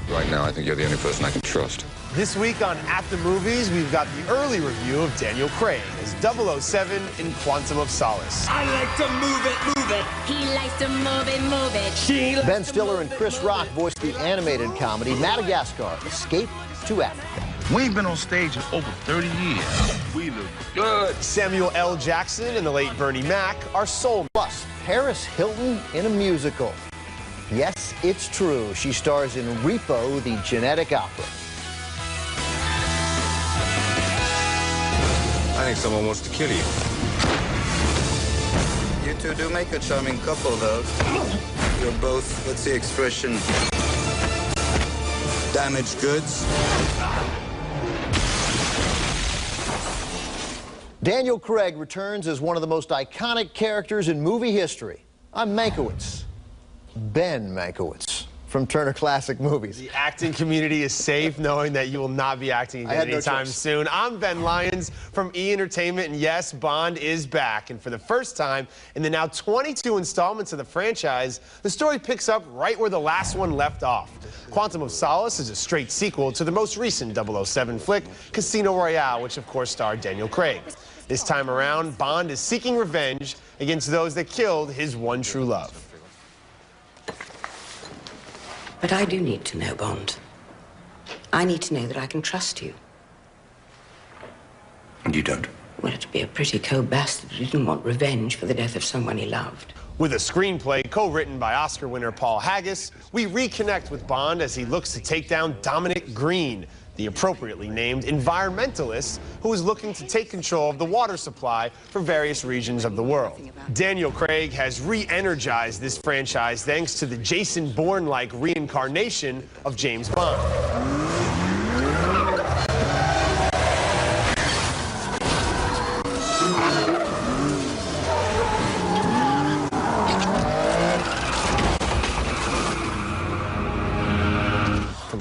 Right now, I think you're the only person I can trust. This week on At the Movies, we've got the early review of Daniel Craig as 007 in Quantum of Solace. I like to move it. He likes to move it. She likes Ben Stiller and Chris Rock voiced the animated comedy Madagascar, Escape to Africa. We ain't been on stage in over 30 years. We look good. Samuel L. Jackson and the late Bernie Mac are soul. Plus, Paris Hilton in a musical. Yes, it's true. She stars in Repo, the genetic opera. I think someone wants to kill you. You two do make a charming couple, though. You're both, what's the expression, damaged goods. Daniel Craig returns as one of the most iconic characters in movie history. I'm Mankiewicz, Ben Mankiewicz, from Turner Classic Movies. The acting community is safe knowing that you will not be acting again anytime soon. I'm Ben Lyons from E! Entertainment, and yes, Bond is back. And for the first time in the now 22 installments of the franchise, the story picks up right where the last one left off. Quantum of Solace is a straight sequel to the most recent 007 flick, Casino Royale, which of course starred Daniel Craig. This time around, Bond is seeking revenge against those that killed his one true love. But I do need to know, Bond. I need to know that I can trust you. And you don't. Well, it'd be a pretty cold bastard who didn't want revenge for the death of someone he loved. With a screenplay co-written by Oscar winner Paul Haggis, we reconnect with Bond as he looks to take down Dominic Green, the appropriately named environmentalist who is looking to take control of the water supply for various regions of the world. Daniel Craig has re-energized this franchise thanks to the Jason Bourne-like reincarnation of James Bond.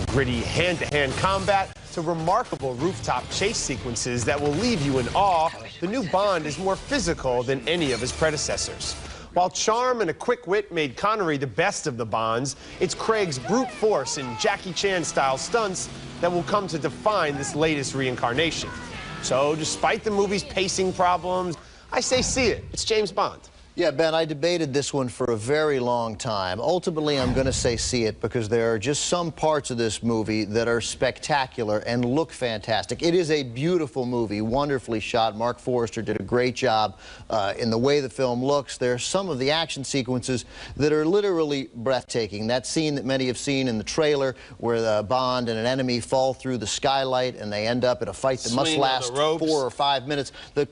Gritty hand-to-hand combat to remarkable rooftop chase sequences that will leave you in awe, the new Bond is more physical than any of his predecessors. While charm and a quick wit made Connery the best of the Bonds, it's Craig's brute force and Jackie Chan-style stunts that will come to define this latest reincarnation. So, despite the movie's pacing problems, I say see it. It's James Bond. Yeah, Ben, I debated this one for a very long time. Ultimately, I'm going to say see it because there are just some parts of this movie that are spectacular and look fantastic. It is a beautiful movie, wonderfully shot. Mark Forrester did a great job in the way the film looks. There are some of the action sequences that are literally breathtaking. That scene that many have seen in the trailer where the Bond and an enemy fall through the skylight and they end up in a fight that must last 4 or 5 minutes.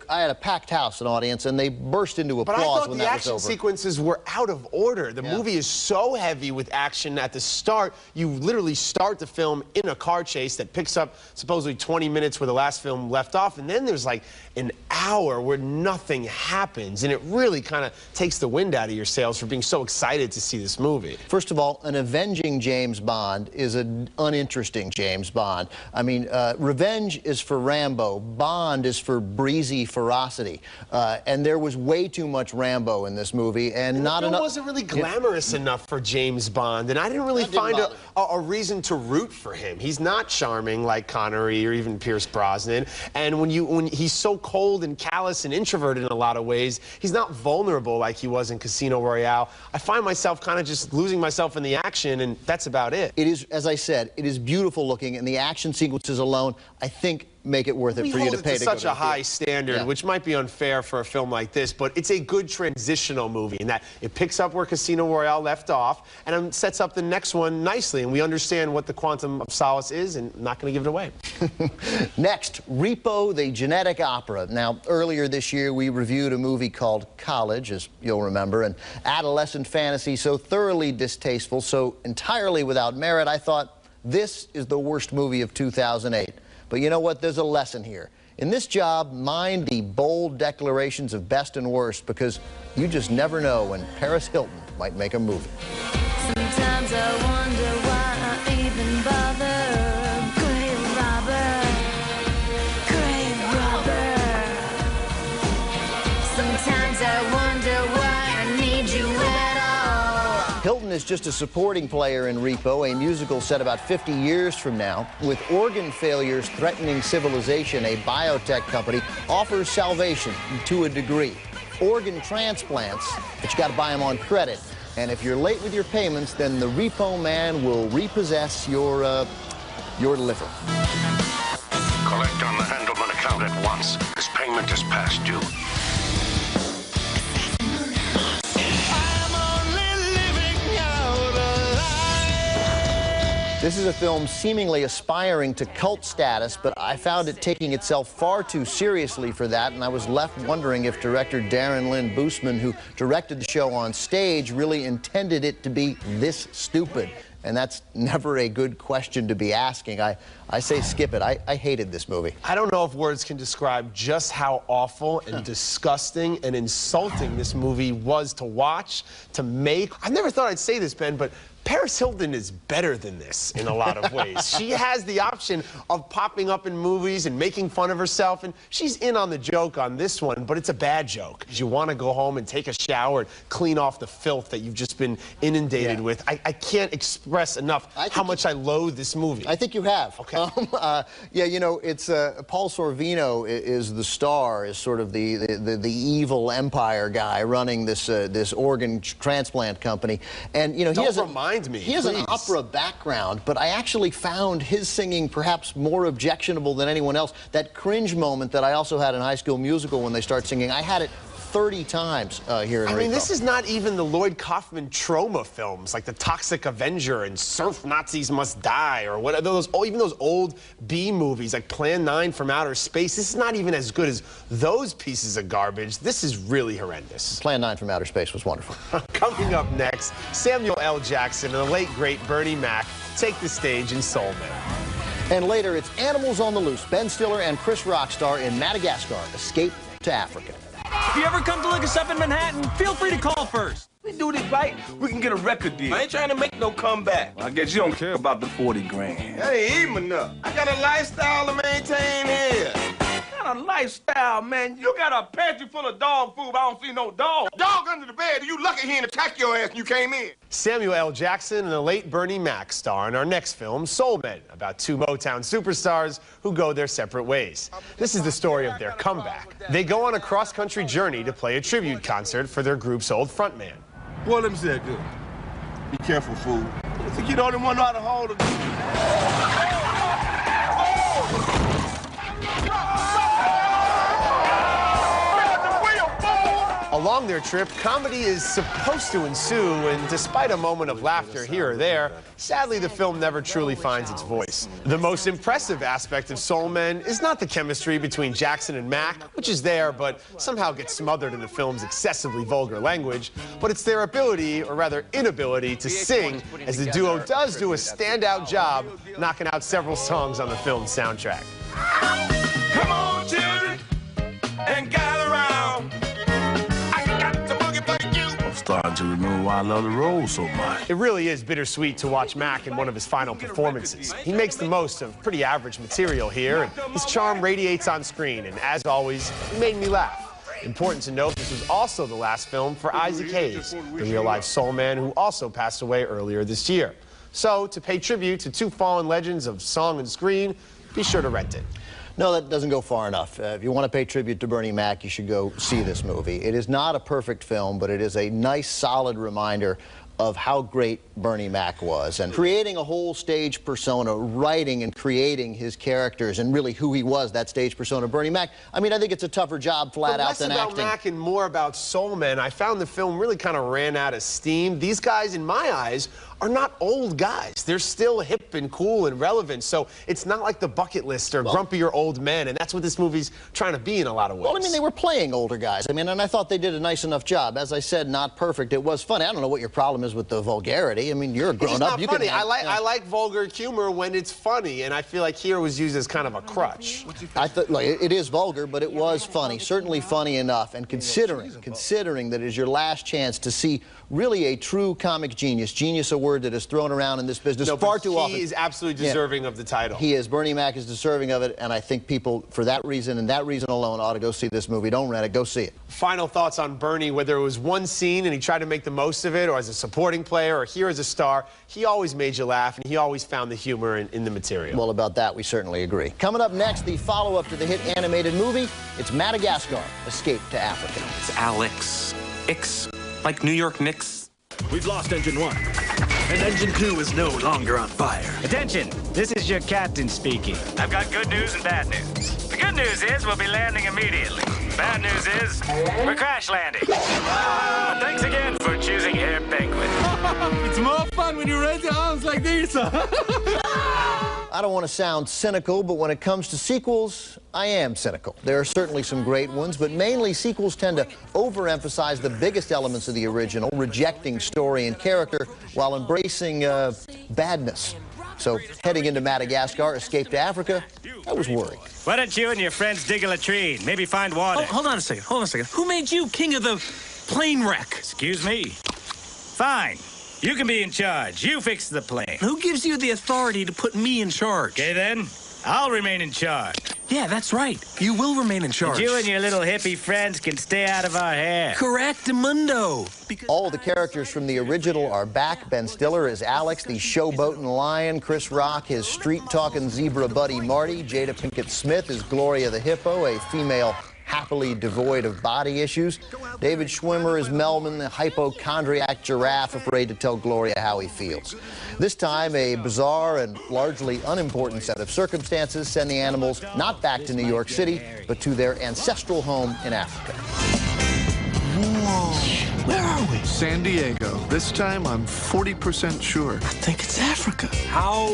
I had a packed house, an audience, and they burst into applause. The action sequences were out of order. The movie is so heavy with action at the start. You literally start the film in a car chase that picks up supposedly 20 minutes where the last film left off, and then there's like an hour where nothing happens, and it really kind of takes the wind out of your sails for being so excited to see this movie. First of all, an avenging James Bond is an uninteresting James Bond. I mean, revenge is for Rambo. Bond is for breezy ferocity. And there was way too much Rambo in this movie, and not enough. It wasn't really glamorous enough for James Bond, and I didn't really find a reason to root for him. He's not charming like Connery or even Pierce Brosnan, and when he's so cold and callous and introverted in a lot of ways, he's not vulnerable like he was in Casino Royale. I find myself kind of just losing myself in the action, and that's about it. It is, as I said, it is beautiful looking, and the action sequences alone, I think, make it worth it for you to pay to go to such a high standard, which might be unfair for a film like this, but it's a good transitional movie in that it picks up where Casino Royale left off and sets up the next one nicely, and we understand what the Quantum of Solace is, and I'm not going to give it away. Next, Repo, the genetic opera. Now, earlier this year, we reviewed a movie called College, as you'll remember, an adolescent fantasy so thoroughly distasteful, so entirely without merit, I thought this is the worst movie of 2008. But you know what? There's a lesson here. In this job, mind the bold declarations of best and worst, because you just never know when Paris Hilton might make a movie. Sometimes I wonder why I even bother. Grave robber. Sometimes I wonder why I need you at all. Hilton is just a supporting player in Repo, a musical set about 50 years from now. With organ failures threatening civilization, a biotech company offers salvation to a degree. Organ transplants, but you got to buy them on credit. And if you're late with your payments, then the Repo Man will repossess your liver. Collect on the Handelman account at once. This payment is past due. This is a film seemingly aspiring to cult status, but I found it taking itself far too seriously for that, and I was left wondering if director Darren Lynn Bousman, who directed the show on stage, really intended it to be this stupid. And that's never a good question to be asking. I say skip it. I hated this movie. I don't know if words can describe just how awful and disgusting and insulting this movie was to watch, to make. I never thought I'd say this, Ben, but Paris Hilton is better than this in a lot of ways. She has the option of popping up in movies and making fun of herself, and she's in on the joke on this one, but it's a bad joke. You want to go home and take a shower and clean off the filth that you've just been inundated with. I can't express enough how much I loathe this movie. I think you have. Okay. Yeah, you know, it's Paul Sorvino is the star, is sort of the evil empire guy running this this organ transplant company, and you know he has He has an opera background, but I actually found his singing perhaps more objectionable than anyone else. That cringe moment that I also had in High School Musical when they start singing, I had it 30 times here in Repo. I mean, this is not even the Lloyd Kaufman trauma films, like The Toxic Avenger and Surf Nazis Must Die, or what are those, even those old B movies, like Plan 9 from Outer Space. This is not even as good as those pieces of garbage. This is really horrendous. Plan 9 from Outer Space was wonderful. Coming up next, Samuel L. Jackson and the late, great Bernie Mac take the stage in Soul Man. And later, it's Animals on the Loose. Ben Stiller and Chris Rockstar in Madagascar, Escape to Africa. If you ever come to look us up in Manhattan, feel free to call first. We do this right, we can get a record deal. I ain't trying to make no comeback. I guess you don't care about the 40 grand. That ain't even enough. I got a lifestyle to maintain here. What kind of lifestyle, man? You got a pantry full of dog food, but I don't see no dog. Dog under the bed. You lucky he didn't attack your ass when you came in. Samuel L. Jackson and the late Bernie Mac star in our next film, Soul Men, about two Motown superstars who go their separate ways. This is the story of their comeback. They go on a cross-country journey to play a tribute concert for their group's old frontman. Boy, let me say that good. Be careful, fool. You think you the only one know how to hold a... Along their trip, comedy is supposed to ensue, and despite a moment of laughter here or there, sadly the film never truly finds its voice. The most impressive aspect of Soul Men is not the chemistry between Jackson and Mac, which is there but somehow gets smothered in the film's excessively vulgar language, but it's their ability, or rather inability, to sing, as the duo does do a standout job knocking out several songs on the film's soundtrack. Come on, children, and gather around. Starting to remember why I love the role so much. It really is bittersweet to watch Mac in one of his final performances. He makes the most of pretty average material here, and his charm radiates on screen, and as always, it made me laugh. Important to note, this was also the last film for Isaac Hayes, the real-life soul man who also passed away earlier this year. So, to pay tribute to two fallen legends of song and screen, be sure to rent it. No, that doesn't go far enough. If you want to pay tribute to Bernie Mac, you should go see this movie. It is not a perfect film, but it is a nice, solid reminder of how great Bernie Mac was. And creating a whole stage persona, writing and creating his characters, and really who he was, that stage persona, Bernie Mac. I mean, I think it's a tougher job flat out than acting. Less about Mac and more about Soul Men. I found the film really kind of ran out of steam. These guys, in my eyes, are not old guys. They're still hip and cool and relevant, so it's not like The Bucket List or grumpier old men, and that's what this movie's trying to be in a lot of ways. Well, I mean, they were playing older guys. I mean, and I thought they did a nice enough job. As I said, not perfect. It was funny. I don't know what your problem is with the vulgarity. I mean, you're a grown-up. You funny. I like vulgar humor when it's funny, and I feel like here was used as kind of a crutch. I thought, like, it is vulgar, but it was funny. Certainly funny enough. And considering that it is your last chance to see really a true comic genius. Genius, a word that is thrown around in this business far too often. He is absolutely deserving of the title. He is. Bernie Mac is deserving of it, and I think people, for that reason and that reason alone, ought to go see this movie. Don't rent it. Go see it. Final thoughts on Bernie, whether it was one scene and he tried to make the most of it, or as a supporting player or here as a star, he always made you laugh, and he always found the humor in the material. Well, about that, we certainly agree. Coming up next, the follow-up to the hit animated movie, it's Madagascar, Escape to Africa. It's Alex. Ix, like New York Knicks. We've lost Engine 1, and Engine 2 is no longer on fire. Attention, this is your captain speaking. I've got good news and bad news. The good news is we'll be landing immediately. Bad news is we're crash landing. Thanks again for choosing Air Penguin. It's more fun when you raise your arms like this. I don't want to sound cynical, but when it comes to sequels, I am cynical. There are certainly some great ones, but mainly sequels tend to overemphasize the biggest elements of the original, rejecting story and character while embracing badness. So heading into Madagascar, Escape to Africa, I was worried. Why don't you and your friends dig a latrine? Maybe find water. Hold on a second. Who made you king of the plane wreck? Excuse me. Fine. You can be in charge. You fix the plane. Who gives you the authority to put me in charge? Okay, then. I'll remain in charge. Yeah, that's right. You will remain in charge. And you and your little hippie friends can stay out of our hair. Correct-mundo. All the characters from the original are back. Ben Stiller is Alex, the showboating lion. Chris Rock, his street-talking zebra buddy Marty. Jada Pinkett Smith is Gloria the hippo, a female happily devoid of body issues. David Schwimmer is Melman, the hypochondriac giraffe afraid to tell Gloria how he feels. This time, a bizarre and largely unimportant set of circumstances send the animals not back to New York City, but to their ancestral home in Africa. Whoa. Where are we? San Diego. This time, I'm 40% sure. I think it's Africa. How?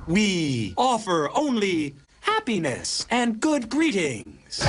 We offer only happiness and good greetings.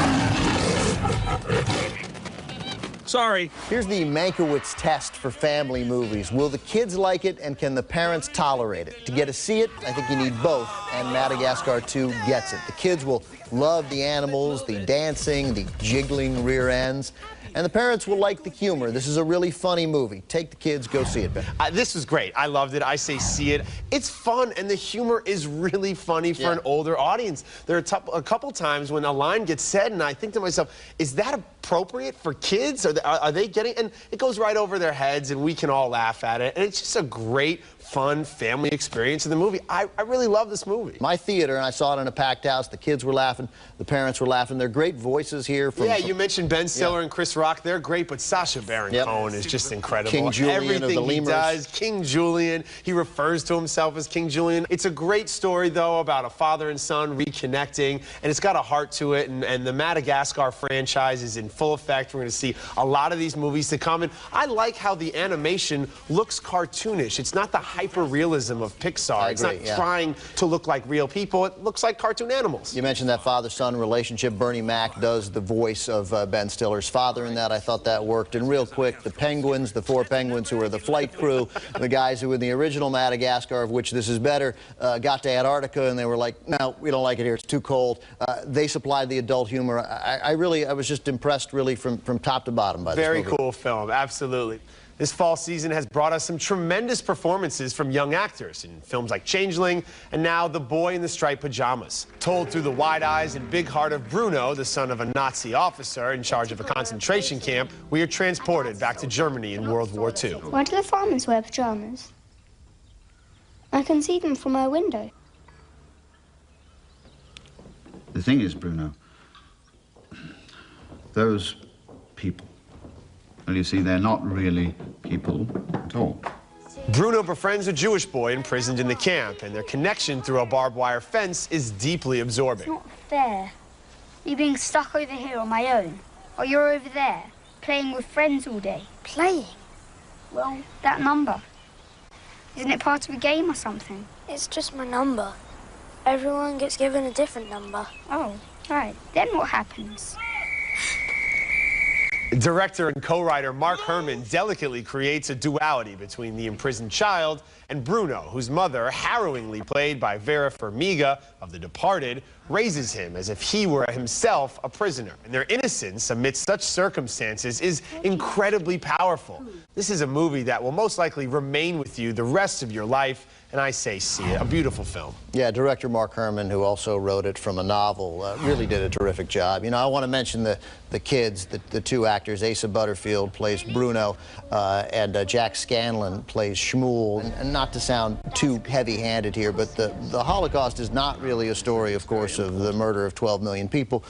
Sorry. Here's the Mankiewicz test for family movies. Will the kids like it, and can the parents tolerate it? To get to see it, I think you need both, and Madagascar 2 gets it. The kids will love the animals, the dancing, the jiggling rear ends. And the parents will like the humor. This is a really funny movie. Take the kids, go see it, Ben. This was great. I loved it. I say see it. It's fun, and the humor is really funny for an older audience. There are a couple times when a line gets said, and I think to myself, is that appropriate for kids? Are they getting... And it goes right over their heads, and we can all laugh at it. And it's just a great, fun family experience in the movie. I really love this movie. My theater, and I saw it in a packed house, the kids were laughing, the parents were laughing. They're great voices here. You mentioned Ben Stiller and Chris Rock. They're great, but Sacha Baron Cohen is just incredible. King Julian Everything of the he Lemurs. does, King Julian. He refers to himself as King Julian. It's a great story, though, about a father and son reconnecting, and it's got a heart to it, and the Madagascar franchise is in full effect. We're going to see a lot of these movies to come, and I like how the animation looks cartoonish. It's not the hyper-realism of Pixar. It's not trying to look like real people. It looks like cartoon animals. You mentioned that father-son relationship. Bernie Mac does the voice of Ben Stiller's father in that. I thought that worked. And real quick, the penguins, the 4 penguins who are the flight crew, the guys who in the original Madagascar, of which this is better, got to Antarctica and they were like, no, we don't like it here. It's too cold. They supplied the adult humor. I was just impressed really from top to bottom by this movie. Very cool film, absolutely. This fall season has brought us some tremendous performances from young actors in films like Changeling and now The Boy in the Striped Pajamas. Told through the wide eyes and big heart of Bruno, the son of a Nazi officer in charge of a concentration camp, we are transported back to Germany in World War II. Why do the farmers wear pajamas? I can see them from my window. The thing is, Bruno, those people, well, you see, they're not really people at all. Bruno befriends a Jewish boy imprisoned in the camp, and their connection through a barbed wire fence is deeply absorbing. It's not fair. Me being stuck over here on my own, or you're over there, playing with friends all day. Playing? Well, that number. Isn't it part of a game or something? It's just my number. Everyone gets given a different number. Oh, right. Then what happens? Director and co-writer Mark Herman delicately creates a duality between the imprisoned child and Bruno, whose mother, harrowingly played by Vera Farmiga of The Departed, raises him as if he were himself a prisoner. And their innocence amidst such circumstances is incredibly powerful. This is a movie that will most likely remain with you the rest of your life, and and I say see it. A beautiful film. Yeah, director Mark Herman, who also wrote it from a novel, really did a terrific job. You know, I want to mention the kids, the two actors. Asa Butterfield plays Bruno, and Jack Scanlon plays Shmuel. And not to sound too heavy-handed here, but the Holocaust is not really a story, of course, of the murder of 12 million people,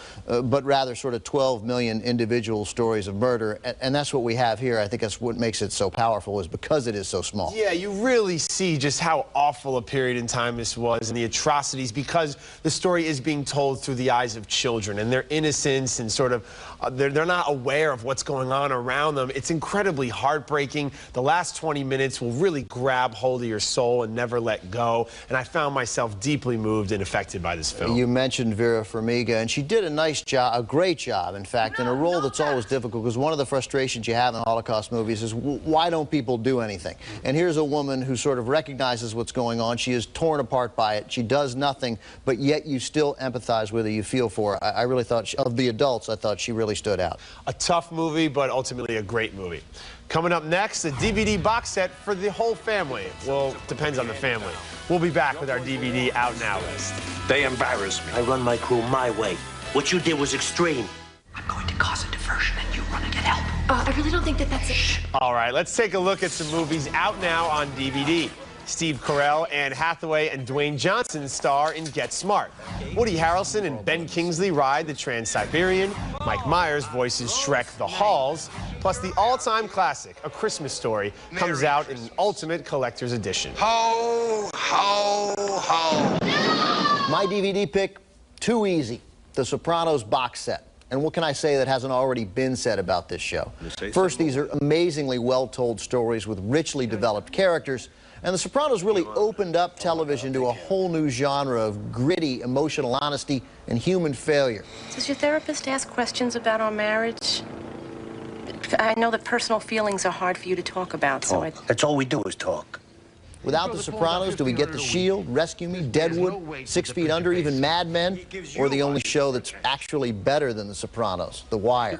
but rather sort of 12 million individual stories of murder. And that's what we have here. I think that's what makes it so powerful, is because it is so small. Yeah, you really see just how awful a period in time this was, and the atrocities, because the story is being told through the eyes of children and their innocence, and sort of they're not aware of what's going on around them. It's incredibly heartbreaking. The last 20 minutes will really grab hold of your soul and never let go, and I found myself deeply moved and affected by this film. You mentioned Vera Farmiga, and she did a nice job, a great job, in fact, in a role that's always difficult, because one of the frustrations you have in Holocaust movies is, why don't people do anything? And here's a woman who sort of recognizes what's going on. She is torn apart by it. She does nothing, but yet you still empathize with her. You feel for her. I really thought, of the adults, I thought she really stood out. A tough movie, but ultimately a great movie. Coming up next, a DVD box set for the whole family. Well, depends on the family. We'll be back with our DVD Out Now list. They embarrass me. I run my crew my way. What you did was extreme. I'm going to cause a diversion and you run and get help. I really don't think that's it. All right, let's take a look at some movies out now on DVD. Steve Carell, Anne Hathaway, and Dwayne Johnson star in Get Smart. Woody Harrelson and Ben Kingsley ride the Trans-Siberian. Mike Myers voices Shrek the Halls. Plus, the all-time classic, A Christmas Story, comes out in Ultimate Collector's Edition. Ho, ho, ho. My DVD pick, too easy. The Sopranos box set. And what can I say that hasn't already been said about this show? First, these are amazingly well-told stories with richly developed characters. And The Sopranos really opened up television to a whole new genre of gritty, emotional honesty and human failure. Does your therapist ask questions about our marriage? I know that personal feelings are hard for you to talk about, so That's all we do is talk. Without The Sopranos, do we get The Shield, Rescue Me, Deadwood, 6 Feet Under, even Mad Men, or the only show that's actually better than The Sopranos, The Wire?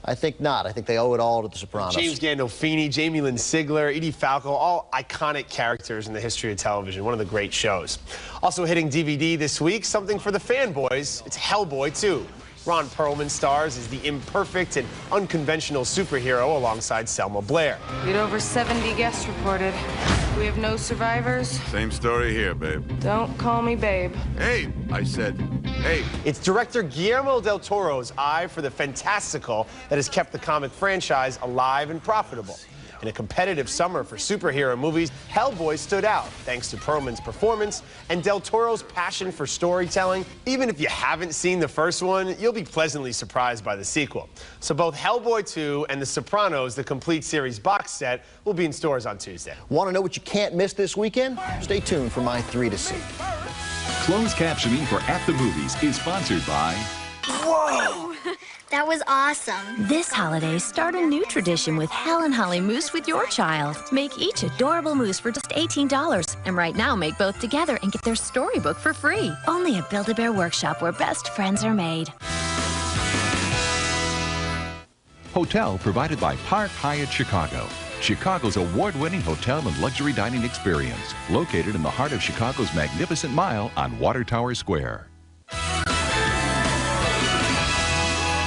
I think not. I think they owe it all to The Sopranos. James Gandolfini, Jamie Lynn Sigler, Edie Falco, all iconic characters in the history of television. One of the great shows. Also hitting DVD this week, something for the fanboys. It's Hellboy 2. Ron Perlman stars as the imperfect and unconventional superhero alongside Selma Blair. We had over 70 guests reported. We have no survivors. Same story here, babe. Don't call me babe. Hey, I said, hey. It's director Guillermo del Toro's eye for the fantastical that has kept the comic franchise alive and profitable. In a competitive summer for superhero movies, Hellboy stood out thanks to Perlman's performance and del Toro's passion for storytelling. Even if you haven't seen the first one, you'll be pleasantly surprised by the sequel. So both Hellboy 2 and The Sopranos, the complete series box set, will be in stores on Tuesday. Want to know what you can't miss this weekend? Stay tuned for my 3 to see. Closed captioning for At the Movies is sponsored by... Whoa! That was awesome. This holiday, start a new tradition with Hal and Holly Moose with your child. Make each adorable moose for just $18. And right now, make both together and get their storybook for free. Only at Build-A-Bear Workshop, where best friends are made. Hotel provided by Park Hyatt Chicago. Chicago's award-winning hotel and luxury dining experience. Located in the heart of Chicago's Magnificent Mile on Water Tower Square.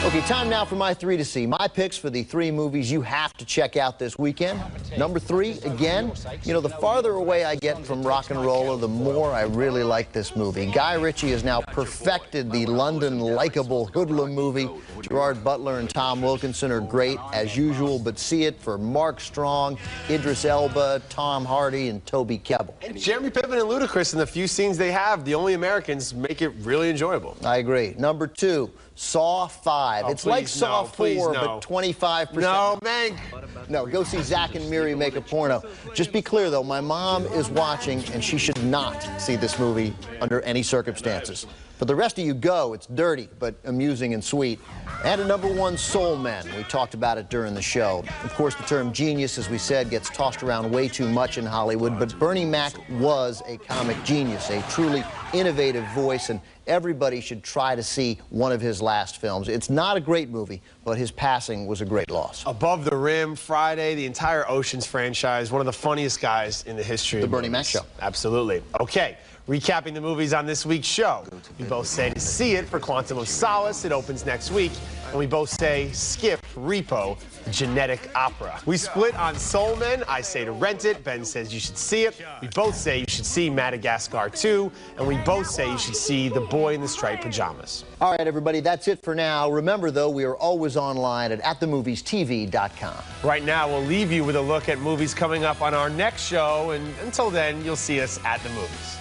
Okay, time now for my 3 to see. My picks for the 3 movies you have to check out this weekend. Number 3, again, you know, the farther away I get from Rock and Roller, the more I really like this movie. Guy Ritchie has now perfected the London likable hoodlum movie. Gerard Butler and Tom Wilkinson are great as usual, but see it for Mark Strong, Idris Elba, Tom Hardy, and Toby Kebbell. And Jeremy Piven and Ludacris, in the few scenes they have, the only Americans, make it really enjoyable. I agree. Number 2, Saw 5. It's like Saw 4, but 25%. No, Mank. No, go see Zach and Miri make a porno. Just be clear, though, my mom is watching, and she should not see this movie under any circumstances. For the rest of you, go. It's dirty, but amusing and sweet. And at number 1, Soul Men. We talked about it during the show. Of course, the term genius, as we said, gets tossed around way too much in Hollywood, but Bernie Mac was a comic genius, a truly innovative voice, and Everybody should try to see one of his last films. It's not a great movie, but his passing was a great loss. Above the Rim, Friday, the entire Ocean's franchise, one of the funniest guys in the history of The Bernie Mac Show. Absolutely. Okay, recapping the movies on this week's show. We both say to see it for Quantum of Solace. It opens next week. And we both say skip Repo, the genetic opera. We split on Soul Men. I say to rent it. Ben says you should see it. We both say you should see Madagascar 2. And we both say you should see The Boy in the Striped Pajamas. All right, everybody, that's it for now. Remember, though, we are always online at themoviestv.com. Right now, we'll leave you with a look at movies coming up on our next show. And until then, you'll see us at the movies.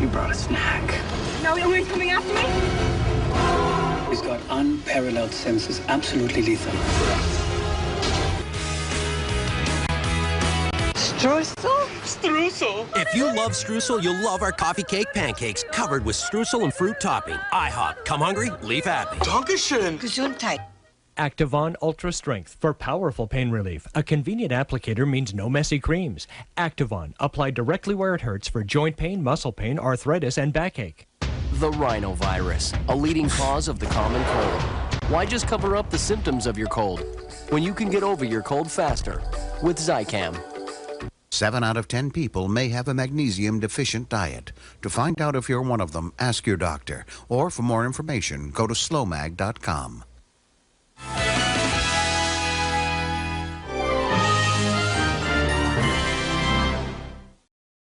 You brought a snack. Now he's coming after me? He's got unparalleled senses, absolutely lethal. Streusel? Streusel? If you love streusel, you'll love our coffee cake pancakes covered with streusel and fruit topping. IHOP. Come hungry, leave happy. Dankeschön. Gesundheit. Activon Ultra Strength for powerful pain relief. A convenient applicator means no messy creams. Activon, applied directly where it hurts for joint pain, muscle pain, arthritis, and backache. The rhinovirus, a leading cause of the common cold. Why just cover up the symptoms of your cold when you can get over your cold faster with Zicam? 7 out of 10 people may have a magnesium-deficient diet. To find out if you're one of them, ask your doctor. Or for more information, go to slowmag.com.